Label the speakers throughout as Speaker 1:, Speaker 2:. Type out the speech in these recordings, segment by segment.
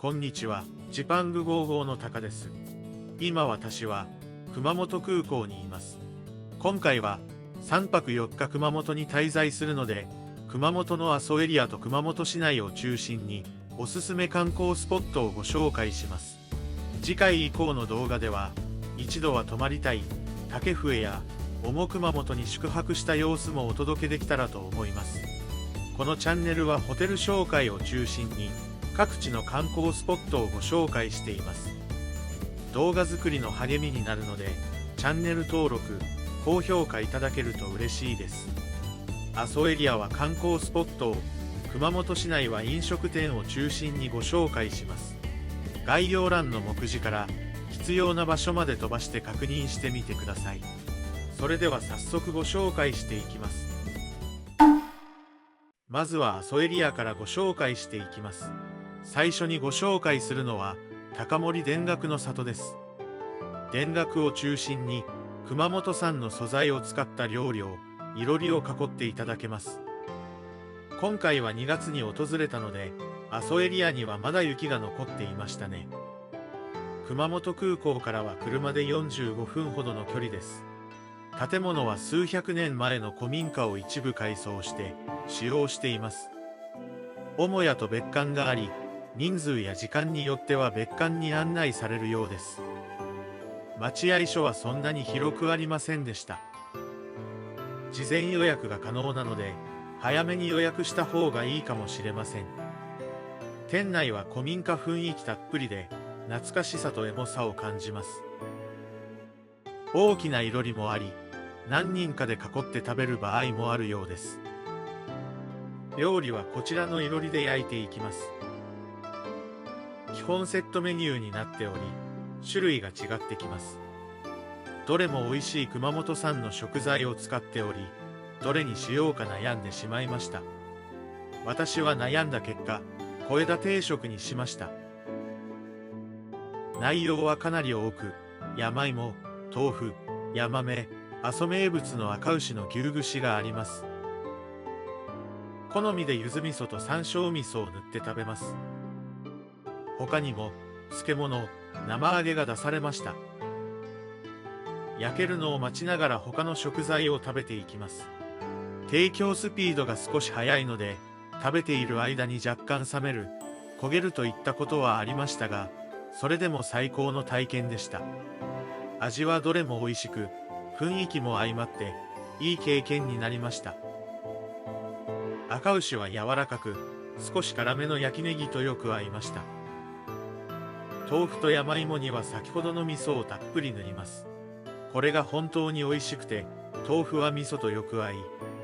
Speaker 1: こんにちは、ジパング55のタカです。今私は熊本空港にいます。今回は3泊4日熊本に滞在するので、熊本の阿蘇エリアと熊本市内を中心におすすめ観光スポットをご紹介します。次回以降の動画では、一度は泊まりたい竹笛や重熊本に宿泊した様子もお届けできたらと思います。このチャンネルはホテル紹介を中心に各地の観光スポットをご紹介しています。動画作りの励みになるので、チャンネル登録、高評価いただけると嬉しいです。阿蘇エリアは観光スポットを、熊本市内は飲食店を中心にご紹介します。概要欄の目次から必要な場所まで飛ばして確認してみてください。それでは早速ご紹介していきます。まずは阿蘇エリアからご紹介していきます。最初にご紹介するのは高森田楽の里です。田楽を中心に熊本産の素材を使った料理をいろりを囲っていただけます。今回は2月に訪れたので、阿蘇エリアにはまだ雪が残っていましたね。熊本空港からは車で45分ほどの距離です。建物は数百年前の古民家を一部改装して使用しています。母屋と別館があり、人数や時間によっては別館に案内されるようです。待合所はそんなに広くありませんでした。事前予約が可能なので、早めに予約した方がいいかもしれません。店内は古民家雰囲気たっぷりで、懐かしさとエモさを感じます。大きないろりもあり、何人かで囲って食べる場合もあるようです。料理はこちらのいろりで焼いていきます。基本セットメニューになっており、種類が違ってきます。どれも美味しい熊本産の食材を使っており、どれにしようか悩んでしまいました。私は悩んだ結果、小枝定食にしました。内容はかなり多く、山芋、豆腐、ヤマメ、阿蘇名物の赤牛の牛串があります。好みで柚子味噌と山椒味噌を塗って食べます。他にも漬物、生揚げが出されました。焼けるのを待ちながら他の食材を食べていきます。提供スピードが少し早いので、食べている間に若干冷める、焦げるといったことはありましたが、それでも最高の体験でした。味はどれも美味しく、雰囲気も相まっていい経験になりました。赤牛は柔らかく、少し辛めの焼きネギとよく合いました。豆腐と山芋には先ほどの味噌をたっぷり塗ります。これが本当に美味しくて、豆腐は味噌とよく合い、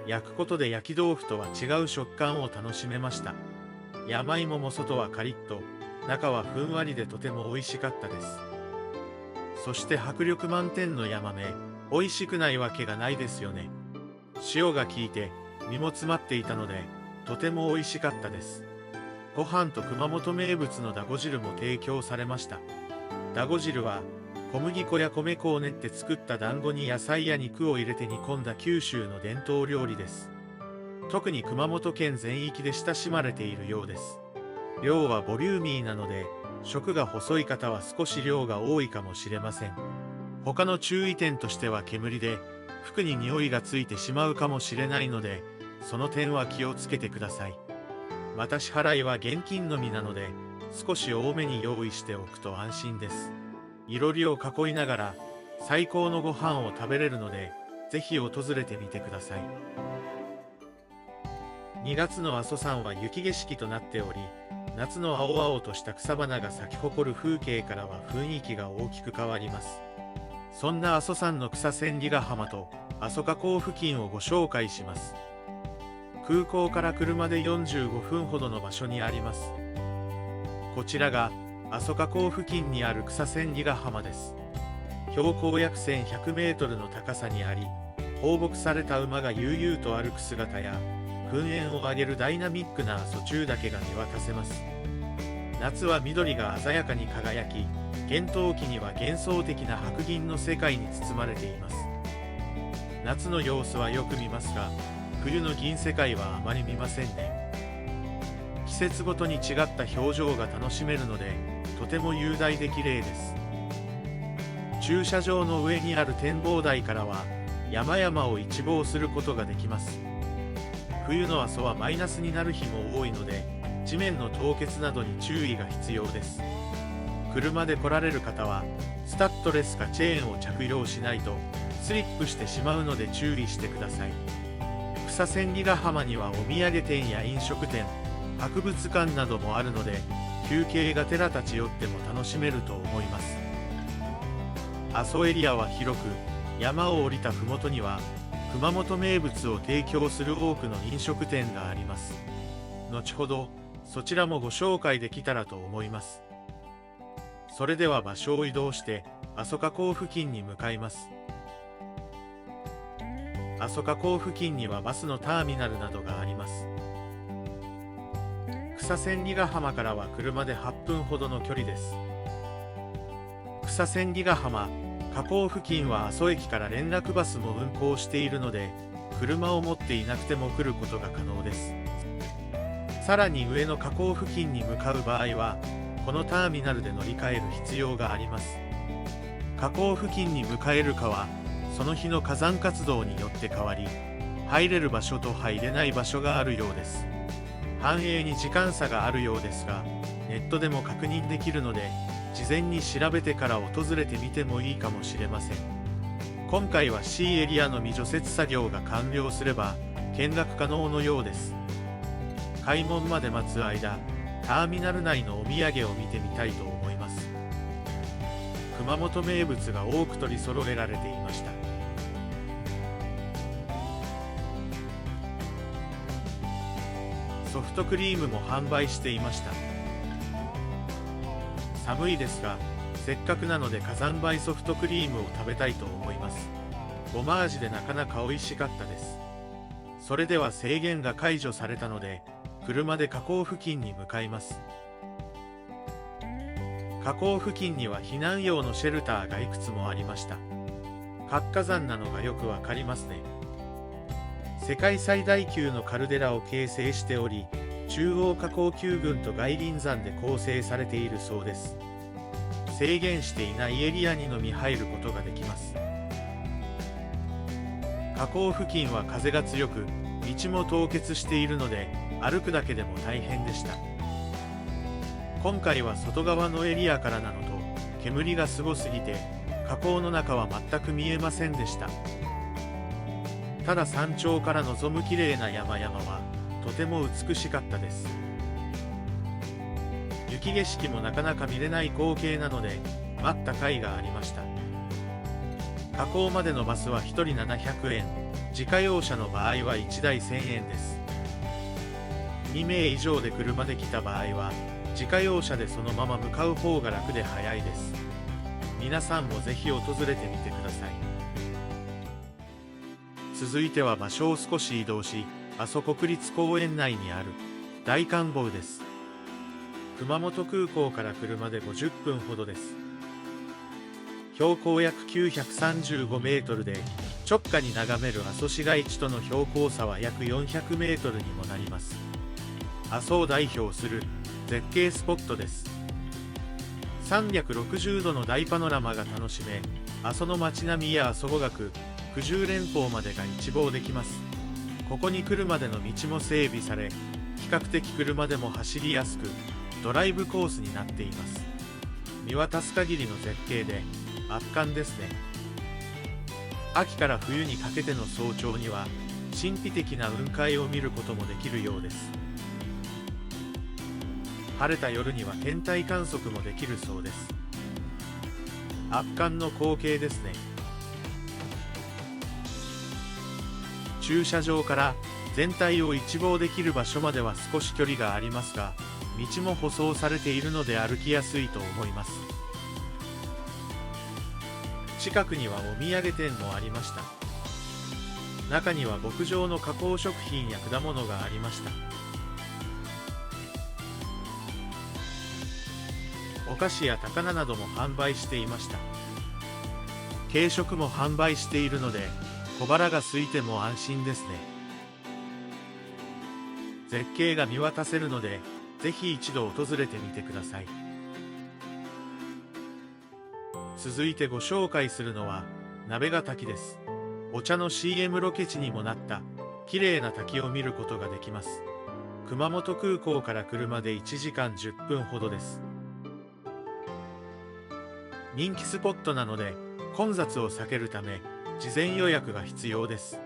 Speaker 1: 焼くことで焼き豆腐とは違う食感を楽しめました。山芋も外はカリッと、中はふんわりでとても美味しかったです。そして迫力満点のヤマメ、美味しくないわけがないですよね。塩が効いて身も詰まっていたので、とても美味しかったです。ご飯と熊本名物のだご汁も提供されました。だご汁は小麦粉や米粉を練って作った団子に野菜や肉を入れて煮込んだ九州の伝統料理です。特に熊本県全域で親しまれているようです。量はボリューミーなので、食が細い方は少し量が多いかもしれません。他の注意点としては煙で服に匂いがついてしまうかもしれないので、その点は気をつけてください。また支払いは現金のみなので、少し多めに用意しておくと安心です。いろりを囲いながら最高のご飯を食べれるので、ぜひ訪れてみてください。2月の阿蘇山は雪景色となっており、夏の青々とした草花が咲き誇る風景からは雰囲気が大きく変わります。そんな阿蘇山の草千里ヶ浜と阿蘇河口付近をご紹介します。空港から車で45分ほどの場所にあります。こちらが阿蘇河口付近にある草千里ヶ浜です。標高約1100メートルの高さにあり、放牧された馬が悠々と歩く姿や、噴煙を上げるダイナミックな阿蘇中岳が見渡せます。夏は緑が鮮やかに輝き、厳冬期には幻想的な白銀の世界に包まれています。夏の様子はよく見ますが、冬の銀世界はあまり見ませんね。季節ごとに違った表情が楽しめるので、とても雄大で綺麗です。駐車場の上にある展望台からは山々を一望することができます。冬の朝はマイナスになる日も多いので、地面の凍結などに注意が必要です。車で来られる方はスタッドレスかチェーンを着用しないとスリップしてしまうので注意してください。草千里ヶ浜にはお土産店や飲食店、博物館などもあるので、休憩がてら立ち寄っても楽しめると思います。阿蘇エリアは広く、山を降りた麓には熊本名物を提供する多くの飲食店があります。後ほどそちらもご紹介できたらと思います。それでは場所を移動して阿蘇河口付近に向かいます。阿蘇河口付近にはバスのターミナルなどがあります。草千里ヶ浜からは車で8分ほどの距離です。草千里ヶ浜河口付近は阿蘇駅から連絡バスも運行しているので、車を持っていなくても来ることが可能です。さらに上の河口付近に向かう場合はこのターミナルで乗り換える必要があります。河口付近に向かえるかはその日の火山活動によって変わり、入れる場所と入れない場所があるようです。繁栄に時間差があるようですが、ネットでも確認できるので事前に調べてから訪れてみてもいいかもしれません。今回は C エリアのみ除雪作業が完了すれば見学可能のようです。開門まで待つ間、ターミナル内のお土産を見てみたいと思います。熊本名物が多く取り揃えられていました。ソフトクリームも販売していました。寒いですが、せっかくなので火山灰ソフトクリームを食べたいと思います。ごま味でなかなか美味しかったです。それでは制限が解除されたので、車で河口付近に向かいます。河口付近には避難用のシェルターがいくつもありました。活火山なのがよくわかりますね。世界最大級のカルデラを形成しており、中央河口丘群と外輪山で構成されているそうです。制限していないエリアにのみ入ることができます。河口付近は風が強く、道も凍結しているので歩くだけでも大変でした。今回は外側のエリアからなのと煙がすごすぎて河口の中は全く見えませんでした。ただ山頂から望む綺麗な山々はとても美しかったです。雪景色もなかなか見れない光景なので待った甲斐がありました。河口までのバスは1人700円、自家用車の場合は1台1000円です。2名以上で車で来た場合は自家用車でそのまま向かう方が楽で早いです。皆さんもぜひ訪れてみてください。続いては場所を少し移動し、阿蘇国立公園内にある大観峰です。熊本空港から車で50分ほどです。標高約935メートルで、直下に眺める阿蘇市街地との標高差は約400メートルにもなります。阿蘇を代表する絶景スポットです。360度の大パノラマが楽しめ、阿蘇の街並みや阿蘇五岳、九十連峰までが一望できます。ここに来るまでの道も整備され、比較的車でも走りやすく、ドライブコースになっています。見渡す限りの絶景で圧巻ですね。秋から冬にかけての早朝には神秘的な雲海を見ることもできるようです。晴れた夜には天体観測もできるそうです。圧巻の光景ですね。駐車場から全体を一望できる場所までは少し距離がありますが、道も舗装されているので歩きやすいと思います。近くにはお土産店もありました。中には牧場の加工食品や果物がありました。お菓子や高菜なども販売していました。軽食も販売しているので小腹が空いても安心ですね。絶景が見渡せるのでぜひ一度訪れてみてください。続いてご紹介するのは鍋ヶ滝です。お茶の CM ロケ地にもなった綺麗な滝を見ることができます。熊本空港から車で1時間10分ほどです。人気スポットなので混雑を避けるため事前予約が必要です。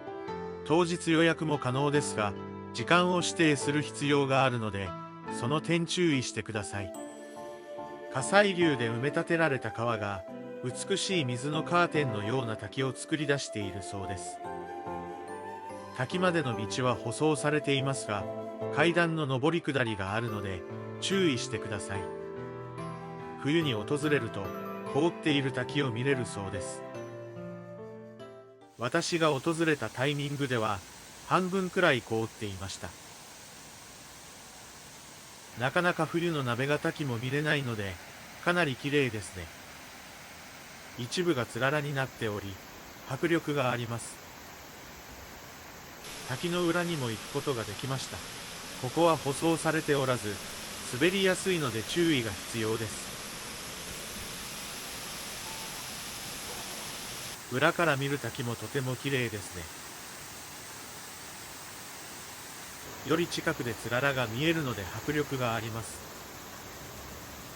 Speaker 1: 当日予約も可能ですが、時間を指定する必要があるので、その点注意してください。火砕流で埋め立てられた川が美しい水のカーテンのような滝を作り出しているそうです。滝までの道は舗装されていますが、階段の上り下りがあるので注意してください。冬に訪れると凍っている滝を見れるそうです。私が訪れたタイミングでは半分くらい凍っていました。なかなか冬の鍋ヶ滝も見れないのでかなり綺麗ですね。一部がつららになっており迫力があります。滝の裏にも行くことができました。ここは舗装されておらず滑りやすいので注意が必要です。裏から見る滝もとても綺麗ですね。より近くでつららが見えるので迫力があります。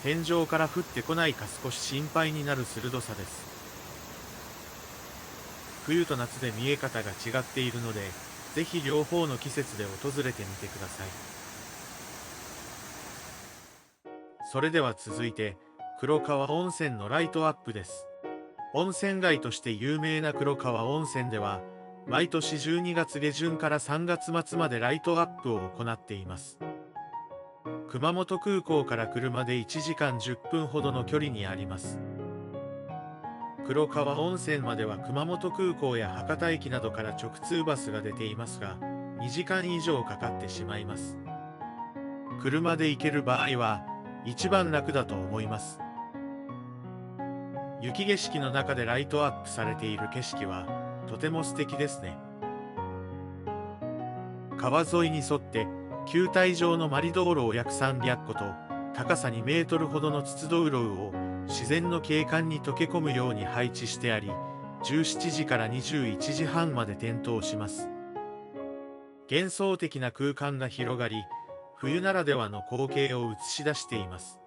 Speaker 1: 天井から降ってこないか少し心配になる鋭さです。冬と夏で見え方が違っているので、ぜひ両方の季節で訪れてみてください。それでは続いて、黒川温泉のライトアップです。温泉街として有名な黒川温泉では、毎年12月下旬から3月末までライトアップを行っています。熊本空港から車で1時間10分ほどの距離にあります。黒川温泉までは熊本空港や博多駅などから直通バスが出ていますが、2時間以上かかってしまいます。車で行ける場合は一番楽だと思います。雪景色の中でライトアップされている景色はとても素敵ですね。川沿いに沿って球体状のマリ道路を約300個と高さ2メートルほどの筒道路を自然の景観に溶け込むように配置してあり、17時から21時半まで点灯します。幻想的な空間が広がり、冬ならではの光景を映し出しています。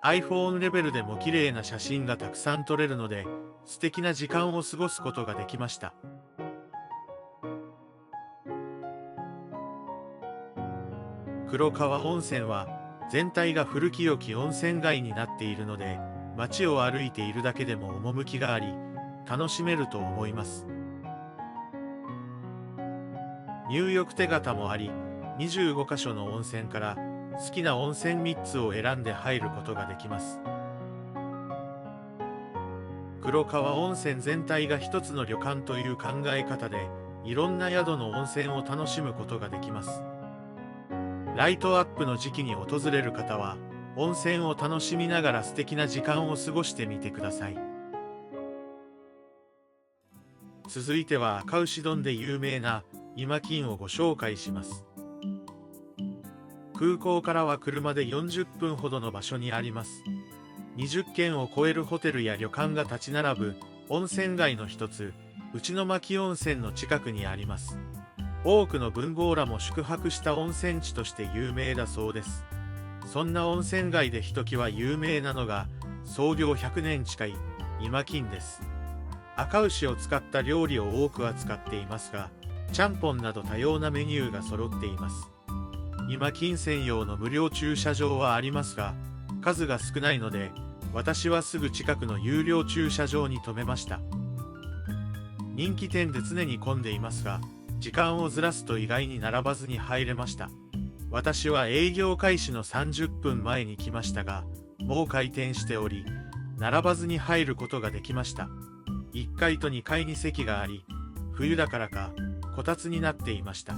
Speaker 1: iPhone レベルでも綺麗な写真がたくさん撮れるので、素敵な時間を過ごすことができました。黒川温泉は全体が古き良き温泉街になっているので、街を歩いているだけでも趣があり、楽しめると思います。入浴手形もあり、25カ所の温泉から好きな温泉3つを選んで入ることができます。黒川温泉全体が一つの旅館という考え方で、いろんな宿の温泉を楽しむことができます。ライトアップの時期に訪れる方は、温泉を楽しみながら素敵な時間を過ごしてみてください。続いては赤牛丼で有名な今金をご紹介します。空港からは車で40分ほどの場所にあります。20軒を超えるホテルや旅館が立ち並ぶ温泉街の一つ、内巻温泉の近くにあります。多くの文豪らも宿泊した温泉地として有名だそうです。そんな温泉街でひときわ有名なのが創業100年近い今金です。赤牛を使った料理を多く扱っていますが、ちゃんぽんなど多様なメニューが揃っています。今金専用の無料駐車場はありますが、数が少ないので、私はすぐ近くの有料駐車場に停めました。人気店で常に混んでいますが、時間をずらすと意外に並ばずに入れました。私は営業開始の30分前に来ましたが、もう開店しており、並ばずに入ることができました。1階と2階に席があり、冬だからか、こたつになっていました。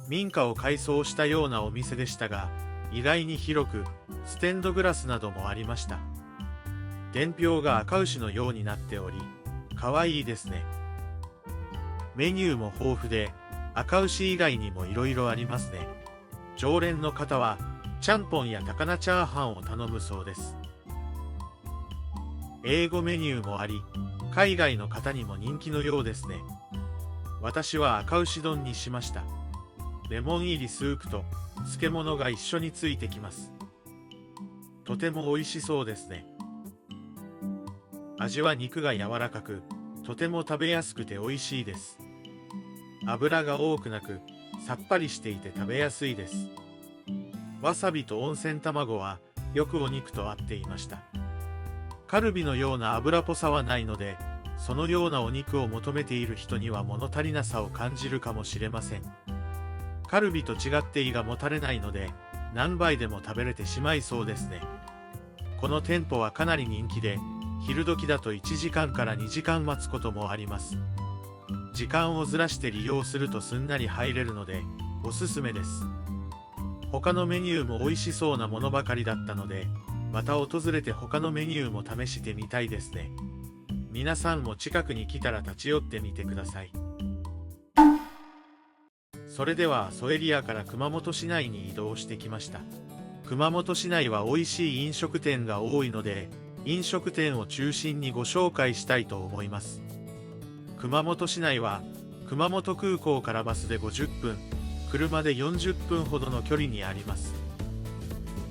Speaker 1: 民家を改装したようなお店でしたが、意外に広く、ステンドグラスなどもありました。伝票が赤牛のようになっており、かわいいですね。メニューも豊富で、赤牛以外にもいろいろありますね。常連の方はちゃんぽんや高菜チャーハンを頼むそうです。英語メニューもあり、海外の方にも人気のようですね。私は赤牛丼にしました。レモン入りスープと漬物が一緒についてきます。とても美味しそうですね。味は肉が柔らかく、とても食べやすくて美味しいです。油が多くなく、さっぱりしていて食べやすいです。わさびと温泉卵はよくお肉と合っていました。カルビのような油っぽさはないので、そのようなお肉を求めている人には物足りなさを感じるかもしれません。カルビと違って胃がもたれないので、何杯でも食べれてしまいそうですね。この店舗はかなり人気で、昼時だと1時間から2時間待つこともあります。時間をずらして利用するとすんなり入れるので、おすすめです。他のメニューも美味しそうなものばかりだったので、また訪れて他のメニューも試してみたいですね。皆さんも近くに来たら立ち寄ってみてください。それでは阿蘇エリアから熊本市内に移動してきました。熊本市内は美味しい飲食店が多いので、飲食店を中心にご紹介したいと思います。熊本市内は熊本空港からバスで50分、車で40分ほどの距離にあります。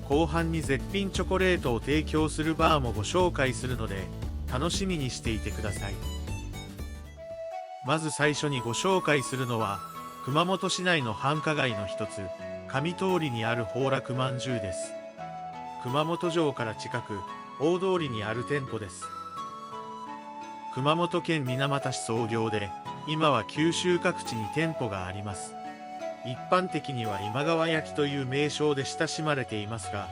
Speaker 1: 後半に絶品チョコレートを提供するバーもご紹介するので、楽しみにしていてください。まず最初にご紹介するのは、熊本市内の繁華街の一つ、上通りにある宝楽まんじゅうです。熊本城から近く、大通りにある店舗です。熊本県水俣市創業で、今は九州各地に店舗があります。一般的には今川焼きという名称で親しまれていますが、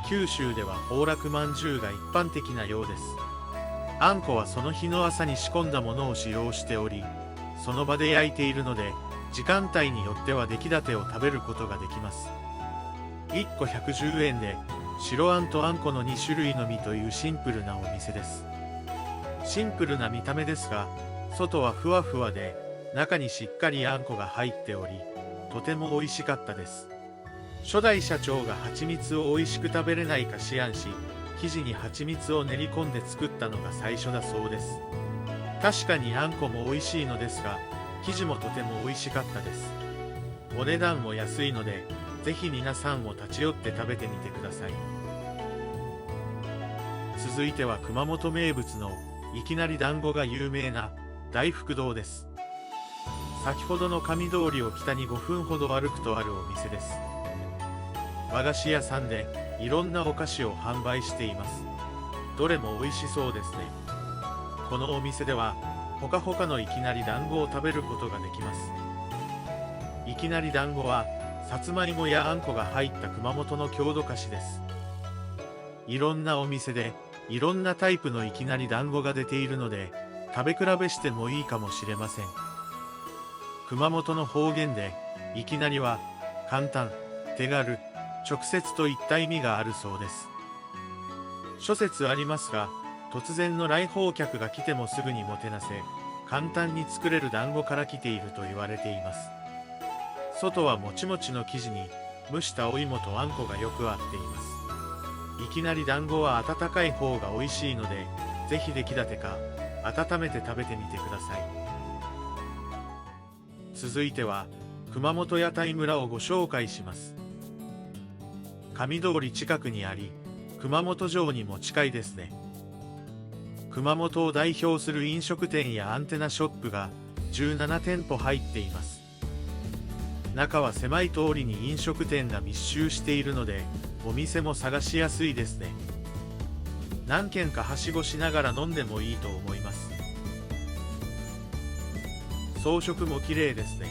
Speaker 1: 九州では宝楽まんじゅうが一般的なようです。あんこはその日の朝に仕込んだものを使用しており、その場で焼いているので、時間帯によっては出来たてを食べることができます。1個110円で、白あんとあんこの2種類のみというシンプルなお店です。シンプルな見た目ですが、外はふわふわで、中にしっかりあんこが入っており、とても美味しかったです。初代社長が蜂蜜を美味しく食べれないか思案し、生地に蜂蜜を練り込んで作ったのが最初だそうです。確かにあんこも美味しいのですが、生地もとても美味しかったです。お値段も安いので、ぜひ皆さんも立ち寄って食べてみてください。続いては熊本名物のいきなり団子が有名な大福堂です。先ほどの上通りを北に5分ほど歩くとあるお店です。和菓子屋さんでいろんなお菓子を販売しています。どれも美味しそうですね。このお店ではほかほかのいきなり団子を食べることができます。いきなり団子はさつまいもやあんこが入った熊本の郷土菓子です。いろんなお店でいろんなタイプのいきなり団子が出ているので、食べ比べしてもいいかもしれません。熊本の方言でいきなりは簡単、手軽、直接といった意味があるそうです。諸説ありますが、突然の来訪客が来てもすぐにもてなせ、簡単に作れる団子から来ていると言われています。外はもちもちの生地に蒸したお芋とあんこがよく合っています。いきなり団子は温かい方が美味しいので、ぜひ出来たてか温めて食べてみてください。続いては熊本屋台村をご紹介します。上通り近くにあり、熊本城にも近いですね。熊本を代表する飲食店やアンテナショップが17店舗入っています。中は狭い通りに飲食店が密集しているので、お店も探しやすいですね。何軒かはしごしながら飲んでもいいと思います。装飾も綺麗ですね。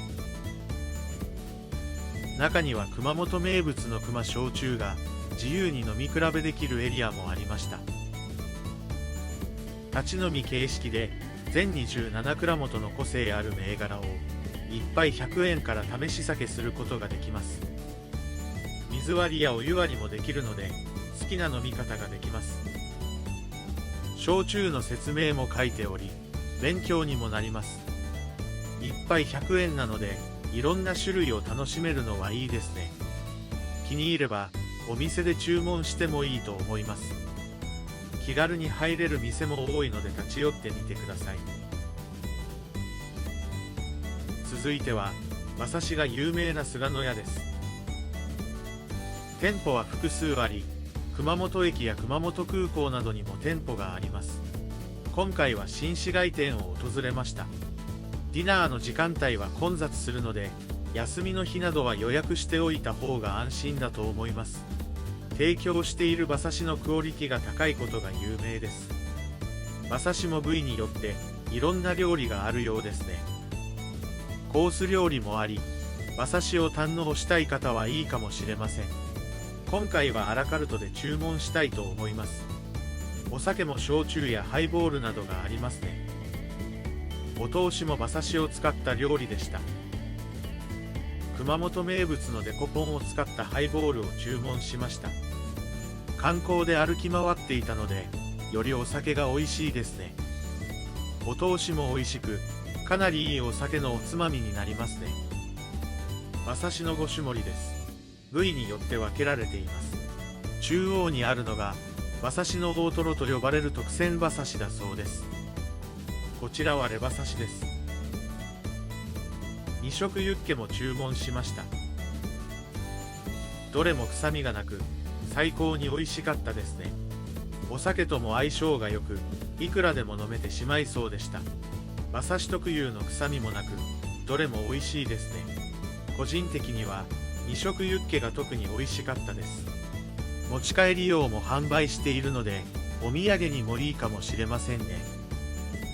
Speaker 1: 中には熊本名物の熊焼酎が自由に飲み比べできるエリアもありました。立ち飲み形式で全27蔵元の個性ある銘柄を1杯100円から試し酒することができます。水割りやお湯割りもできるので好きな飲み方ができます。焼酎の説明も書いており勉強にもなります。1杯100円なのでいろんな種類を楽しめるのはいいですね。気に入ればお店で注文してもいいと思います。気軽に入れる店も多いので立ち寄ってみてください。続いては馬刺しが有名な菅野屋です。店舗は複数あり、熊本駅や熊本空港などにも店舗があります。今回は新市街店を訪れました。ディナーの時間帯は混雑するので、休みの日などは予約しておいた方が安心だと思います。提供している馬刺しのクオリティが高いことが有名です。馬刺しも部位によっていろんな料理があるようですね。コース料理もあり、馬刺しを堪能したい方はいいかもしれません。今回はアラカルトで注文したいと思います。お酒も焼酎やハイボールなどがありますね。お通しも馬刺しを使った料理でした。熊本名物のデコポンを使ったハイボールを注文しました。観光で歩き回っていたので、よりお酒が美味しいですね。お通しも美味しく、かなりいいお酒のおつまみになりますね。馬刺しの5種盛りです。部位によって分けられています。中央にあるのが馬刺しの大トロと呼ばれる特選馬刺しだそうです。こちらはレバ刺しです。2食ユッケも注文しました。どれも臭みがなく最高に美味しかったですね。お酒とも相性が良く、いくらでも飲めてしまいそうでした。馬刺し特有の臭みもなく、どれも美味しいですね。個人的には2食ユッケが特に美味しかったです。持ち帰り用も販売しているので、お土産にもいいかもしれませんね。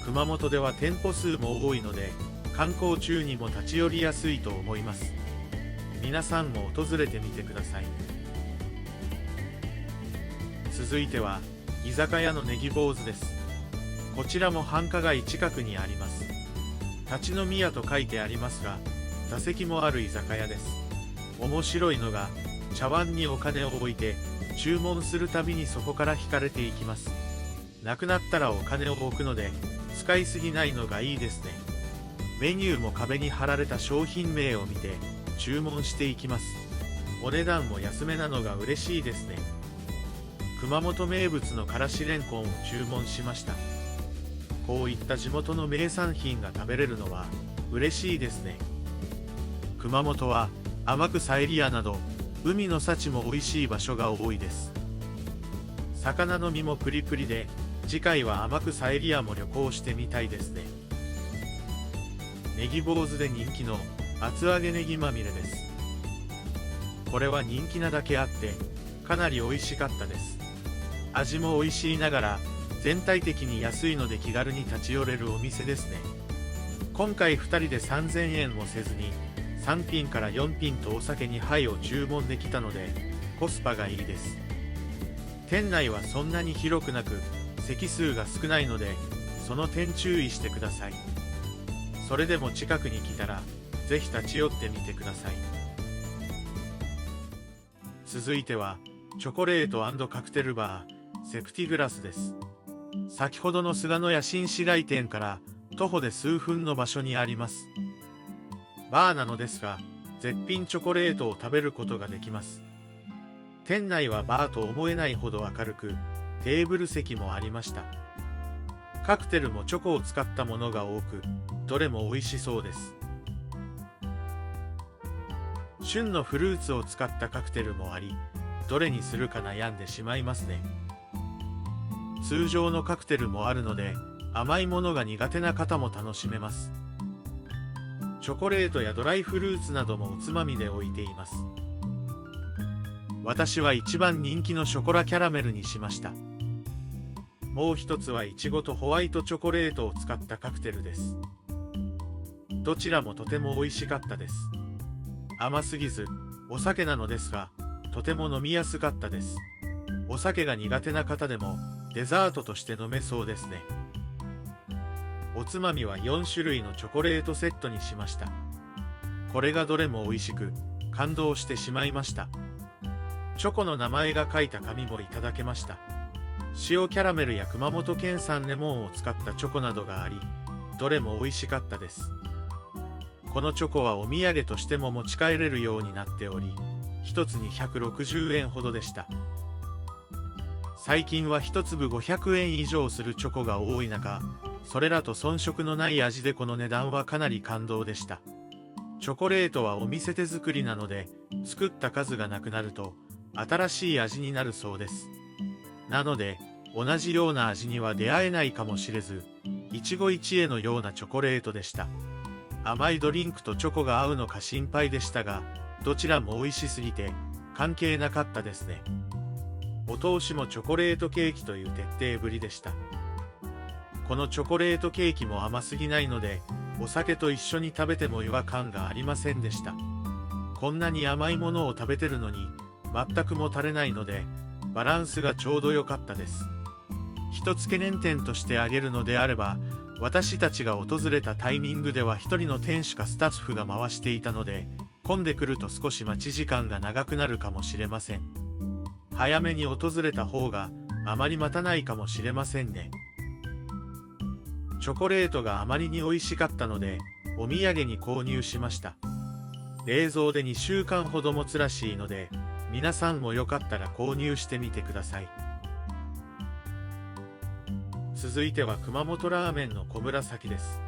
Speaker 1: 熊本では店舗数も多いので、観光中にも立ち寄りやすいと思います。皆さんも訪れてみてください。続いては居酒屋のネギ坊主です。こちらも繁華街近くにあります。立ち飲み屋と書いてありますが、座席もある居酒屋です。面白いのが、茶碗にお金を置いて注文するたびにそこから引かれていきます。なくなったらお金を置くので使いすぎないのがいいですね。メニューも壁に貼られた商品名を見て注文していきます。お値段も安めなのが嬉しいですね。熊本名物のからしれんこんを注文しました。こういった地元の名産品が食べれるのは嬉しいですね。熊本は天草エリアなど海の幸も美味しい場所が多いです。魚の身もプリプリで、次回は天草エリアも旅行してみたいですね。ネギ坊主で人気の厚揚げネギまみれです。これは人気なだけあってかなり美味しかったです。味も美味しいながら全体的に安いので気軽に立ち寄れるお店ですね。今回2人で3000円もせずに3品から4品とお酒2杯を注文できたのでコスパがいいです。店内はそんなに広くなく席数が少ないのでその点注意してください。それでも近くに来たらぜひ立ち寄ってみてください。続いてはチョコレート&カクテルバーセプティグラスです。先ほどの菅野屋新市街店から徒歩で数分の場所にあります。バーなのですが絶品チョコレートを食べることができます。店内はバーと思えないほど明るくテーブル席もありました。カクテルもチョコを使ったものが多くどれも美味しそうです。旬のフルーツを使ったカクテルもありどれにするか悩んでしまいますね。通常のカクテルもあるので甘いものが苦手な方も楽しめます。チョコレートやドライフルーツなどもおつまみで置いています。私は一番人気のショコラキャラメルにしました。もう一つはイチゴとホワイトチョコレートを使ったカクテルです。どちらもとても美味しかったです。甘すぎずお酒なのですがとても飲みやすかったです。お酒が苦手な方でもデザートとして飲めそうですね。おつまみは4種類のチョコレートセットにしました。これがどれも美味しく感動してしまいました。チョコの名前が書いた紙もいただけました。塩キャラメルや熊本県産レモンを使ったチョコなどがありどれも美味しかったです。このチョコはお土産としても持ち帰れるようになっており1つ260円ほどでした。最近は1粒500円以上するチョコが多い中、それらと遜色のない味でこの値段はかなり感動でした。チョコレートはお店手作りなので、作った数がなくなると新しい味になるそうです。なので同じような味には出会えないかもしれず、一期一会のようなチョコレートでした。甘いドリンクとチョコが合うのか心配でしたが、どちらも美味しすぎて関係なかったですね。お通しもチョコレートケーキという徹底ぶりでした。このチョコレートケーキも甘すぎないので、お酒と一緒に食べても違和感がありませんでした。こんなに甘いものを食べてるのに全くもたれないので、バランスがちょうど良かったです。一つ懸念点として挙げるのであれば、私たちが訪れたタイミングでは一人の店主かスタッフが回していたので、混んでくると少し待ち時間が長くなるかもしれません。早めに訪れた方があまり待たないかもしれませんね。チョコレートがあまりに美味しかったので、お土産に購入しました。冷蔵で2週間ほど持つらしいので、皆さんもよかったら購入してみてください。続いては熊本ラーメンの小紫です。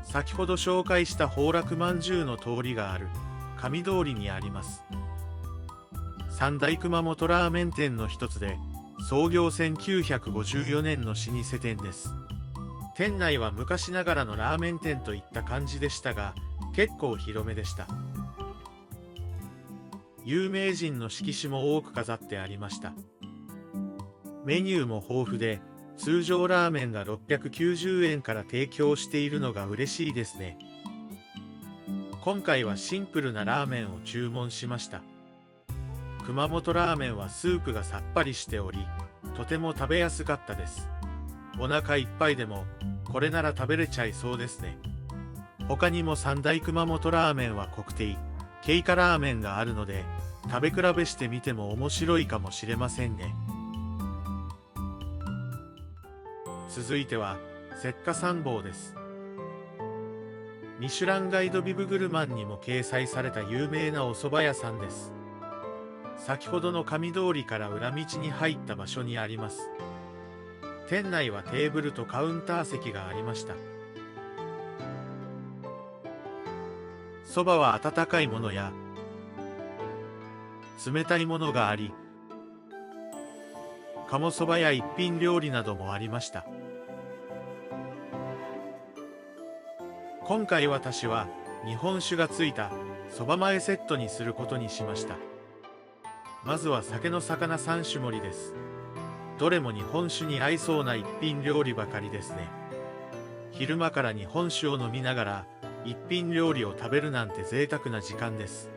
Speaker 1: 先ほど紹介した宝楽まんじゅうの通りがある上通りにあります。三大熊本ラーメン店の一つで、創業1954年の老舗店です。店内は昔ながらのラーメン店といった感じでしたが、結構広めでした。有名人の色紙も多く飾ってありました。メニューも豊富で、通常ラーメンが690円から提供しているのが嬉しいですね。今回はシンプルなラーメンを注文しました。熊本ラーメンはスープがさっぱりしており、とても食べやすかったです。お腹いっぱいでも、これなら食べれちゃいそうですね。他にも三大熊本ラーメンは国定、ケイカラーメンがあるので、食べ比べしてみても面白いかもしれませんね。続いては、雪花三宝です。ミシュランガイドビブグルマンにも掲載された有名なお蕎麦屋さんです。先ほどの上通りから裏道に入った場所にあります。店内はテーブルとカウンター席がありました。蕎麦は温かいものや冷たいものがあり、鴨蕎麦や一品料理などもありました。今回私は日本酒がついた蕎麦前セットにすることにしました。まずは酒の魚3種盛りです。どれも日本酒に合いそうな一品料理ばかりですね。昼間から日本酒を飲みながら一品料理を食べるなんて贅沢な時間です。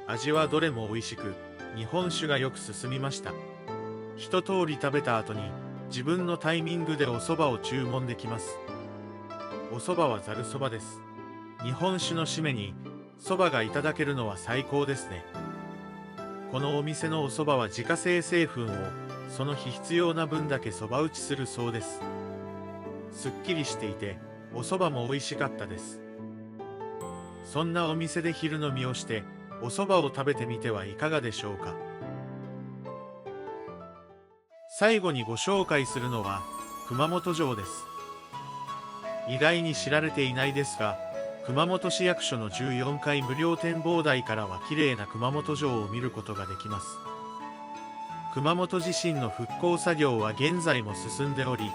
Speaker 1: 味はどれも美味しく、日本酒がよく進みました。一通り食べた後に自分のタイミングでお蕎麦を注文できます。お蕎麦はざる蕎麦です。日本酒の締めに蕎麦がいただけるのは最高ですね。このお店のお蕎麦は自家製製粉をその日必要な分だけ蕎麦打ちするそうです。すっきりしていてお蕎麦も美味しかったです。そんなお店で昼飲みをしてお蕎麦を食べてみてはいかがでしょうか。最後にご紹介するのは熊本城です。意外に知られていないですが、熊本市役所の14階無料展望台からは綺麗な熊本城を見ることができます。熊本地震の復興作業は現在も進んでおり、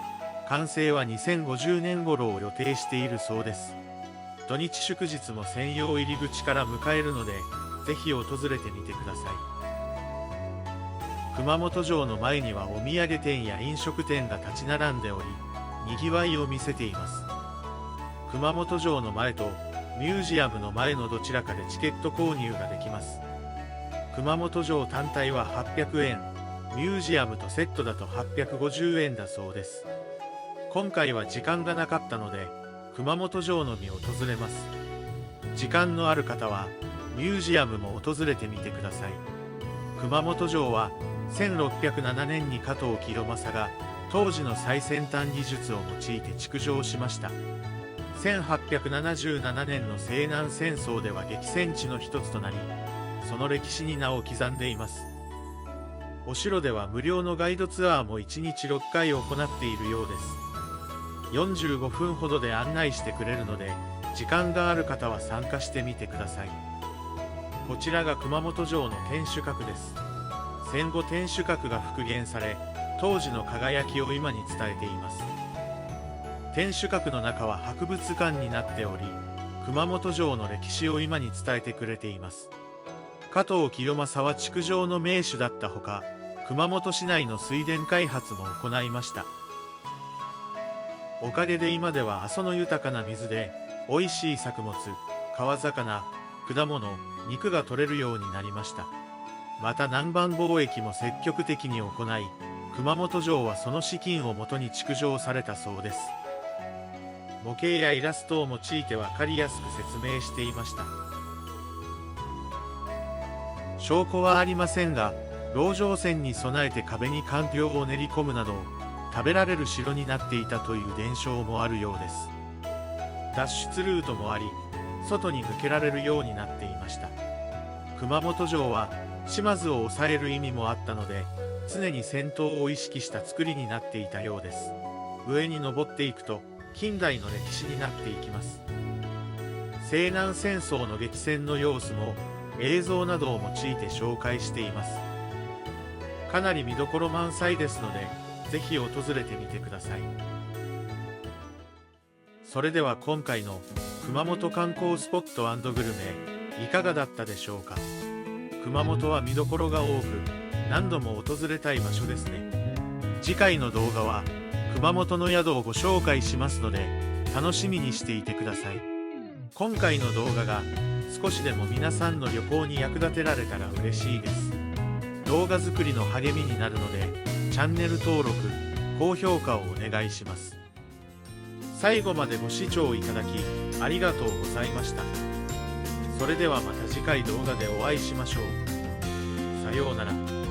Speaker 1: 完成は2050年頃を予定しているそうです。土日祝日も専用入り口から迎えるので、ぜひ訪れてみてください。熊本城の前にはお土産店や飲食店が立ち並んでおり、にぎわいを見せています。熊本城の前とミュージアムの前のどちらかでチケット購入ができます。熊本城単体は800円、ミュージアムとセットだと850円だそうです。今回は時間がなかったので、熊本城のみ訪れます。時間のある方はミュージアムも訪れてみてください。熊本城は1607年に加藤清正が当時の最先端技術を用いて築城しました。1877年の西南戦争では激戦地の一つとなり、その歴史に名を刻んでいます。お城では無料のガイドツアーも1日6回行っているようです。45分ほどで案内してくれるので、時間がある方は参加してみてください。こちらが熊本城の天守閣です。戦後天守閣が復元され、当時の輝きを今に伝えています。天守閣の中は博物館になっており、熊本城の歴史を今に伝えてくれています。加藤清正は築城の名手だったほか、熊本市内の水田開発も行いました。おかげで今では阿蘇の豊かな水で、美味しい作物、川魚、果物、肉が取れるようになりました。また南蛮貿易も積極的に行い、熊本城はその資金をもとに築城されたそうです。模型やイラストを用いて分かりやすく説明していました。証拠はありませんが、籠城戦に備えて壁にかんぴょうを練り込むなど、食べられる城になっていたという伝承もあるようです。脱出ルートもあり、外に抜けられるようになっていました。熊本城は島津を抑える意味もあったので、常に戦闘を意識した作りになっていたようです。上に登っていくと、近代の歴史になっていきます。西南戦争の激戦の様子も映像などを用いて紹介しています。かなり見どころ満載ですので、ぜひ訪れてみてください。それでは今回の熊本観光スポット&グルメいかがだったでしょうか。熊本は見どころが多く、何度も訪れたい場所ですね。次回の動画は熊本の宿をご紹介しますので、楽しみにしていてください。今回の動画が少しでも皆さんの旅行に役立てられたら嬉しいです。動画作りの励みになるので、チャンネル登録、高評価をお願いします。最後までご視聴いただきありがとうございました。それではまた次回動画でお会いしましょう。さようなら。